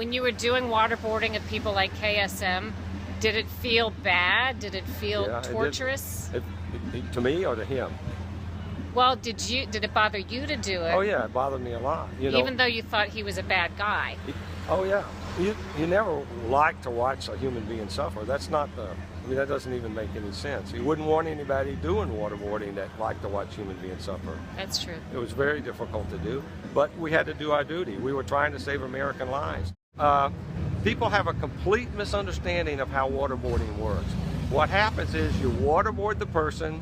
When you were doing waterboarding of people like KSM, did it feel bad? Did it feel torturous? To me or to him? Well, did it bother you to do it? Oh yeah, it bothered me a lot. Even though you thought he was a bad guy. Oh yeah, you never like to watch a human being suffer. That's not that doesn't even make any sense. You wouldn't want anybody doing waterboarding that liked to watch human beings suffer. That's true. It was very difficult to do, but we had to do our duty. We were trying to save American lives. People have a complete misunderstanding of how waterboarding works. What happens is you waterboard the person,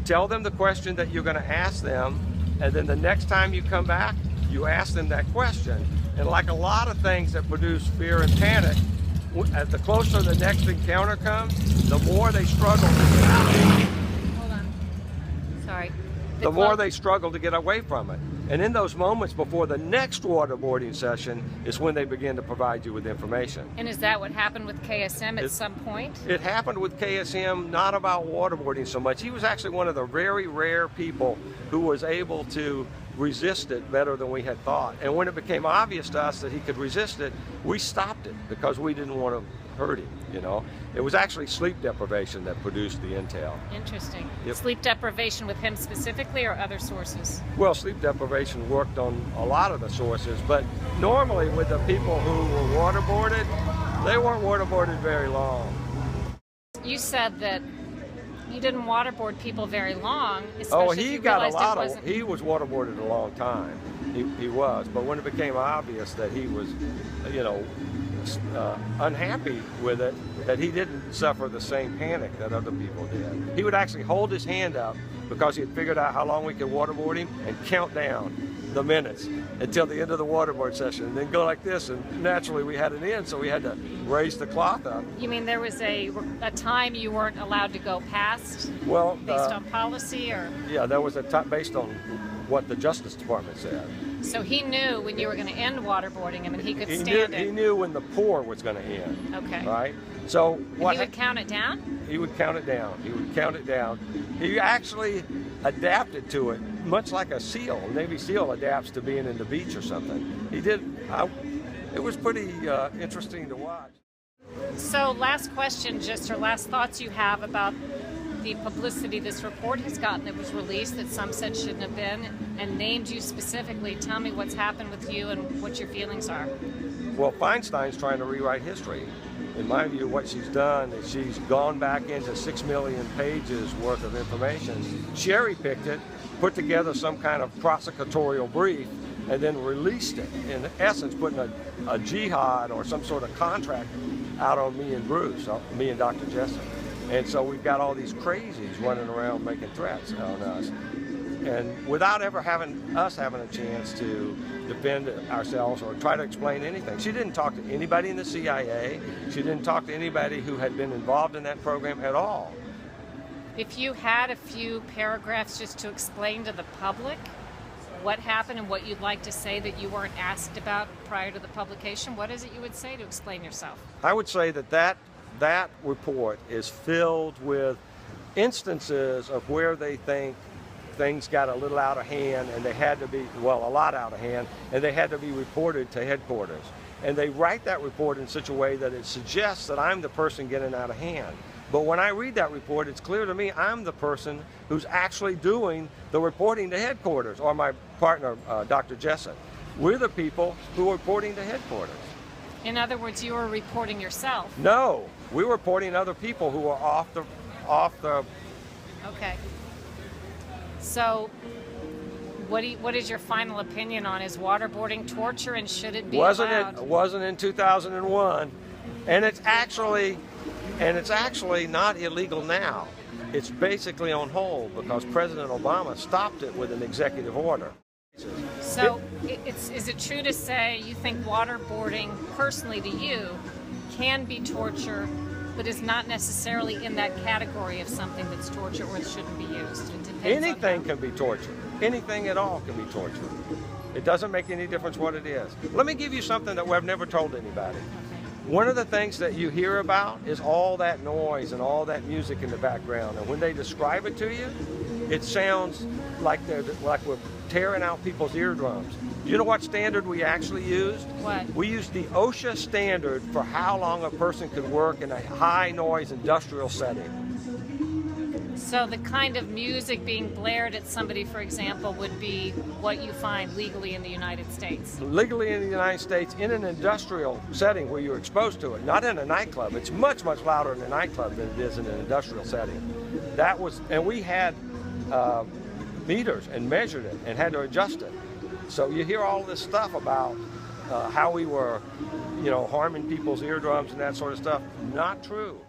tell them the question that you're going to ask them, and then the next time you come back, you ask them that question. And like a lot of things that produce fear and panic, as the closer the next encounter comes, the more they struggle to get out. Hold on. Sorry. The more they struggle to get away from it. And in those moments before the next waterboarding session is when they begin to provide you with information. And is that what happened with KSM at some point? It happened with KSM, not about waterboarding so much. He was actually one of the very rare people who was able to resist it better than we had thought. And when it became obvious to us that he could resist it, we stopped it because we didn't want to hurt him, It was actually sleep deprivation that produced the intel. Interesting. Yep. Sleep deprivation with him specifically or other sources? Well, sleep deprivation worked on a lot of the sources, but normally with the people who were waterboarded, they weren't waterboarded very long. You said that you didn't waterboard people very long, Oh, he got a lot of, he was waterboarded a long time. He was, but when it became obvious that he was, unhappy with it, that he didn't suffer the same panic that other people did. He would actually hold his hand up because he had figured out how long we could waterboard him and count down the minutes until the end of the waterboard session, and then go like this, and naturally we had an end, so we had to raise the cloth up. You mean there was a time you weren't allowed to go past? Well, based on policy, or? Yeah, there was a time based on what the Justice Department said. So he knew when you were going to end waterboarding him, and he could stand it. He knew when the pour was going to end. Okay. Right. So what? He would count it down. He would count it down. He would count it down. He actually adapted to it, much like a SEAL. A Navy SEAL adapts to being in the beach or something. He did. It was pretty interesting to watch. So last question, or last thoughts you have about the publicity this report has gotten that was released that some said shouldn't have been, and named you specifically. Tell me what's happened with you and what your feelings are. Well, Feinstein's trying to rewrite history. In my view, what she's done is she's gone back into 6 million pages worth of information, cherry-picked it, put together some kind of prosecutorial brief, and then released it. In essence, putting a jihad or some sort of contract out on me and Bruce, me and Dr. Jessup. And so we've got all these crazies running around making threats on us. And without ever having a chance to defend ourselves or try to explain anything. She didn't talk to anybody in the CIA. She didn't talk to anybody who had been involved in that program at all. If you had a few paragraphs just to explain to the public what happened and what you'd like to say that you weren't asked about prior to the publication, what is it you would say to explain yourself? I would say that report is filled with instances of where they think things got a little out of hand, and they had to be, well, a lot out of hand, and they had to be reported to headquarters. And they write that report in such a way that it suggests that I'm the person getting out of hand. But when I read that report, it's clear to me I'm the person who's actually doing the reporting to headquarters, or my partner, Dr. Jessup. We're the people who are reporting to headquarters. In other words, you were reporting yourself? No, we were reporting other people who were off the. Okay. So, what is your final opinion on, is waterboarding torture, and should it be allowed? It wasn't in 2001, and it's actually not illegal now. It's basically on hold because President Obama stopped it with an executive order. So, is it true to say you think waterboarding, personally to you, can be torture, but is not necessarily in that category of something that's torture or shouldn't be used? Anything can be torture. Anything at all can be torture. It doesn't make any difference what it is. Let me give you something that I've never told anybody. One of the things that you hear about is all that noise and all that music in the background. And when they describe it to you, it sounds like we're tearing out people's eardrums. You know what standard we actually used? What? We used the OSHA standard for how long a person could work in a high noise industrial setting. So the kind of music being blared at somebody, for example, would be what you find legally in the United States. Legally in the United States, in an industrial setting where you're exposed to it, not in a nightclub. It's much, much louder in a nightclub than it is in an industrial setting. That was, and we had meters and measured it and had to adjust it. So you hear all this stuff about how we were, harming people's eardrums and that sort of stuff. Not true.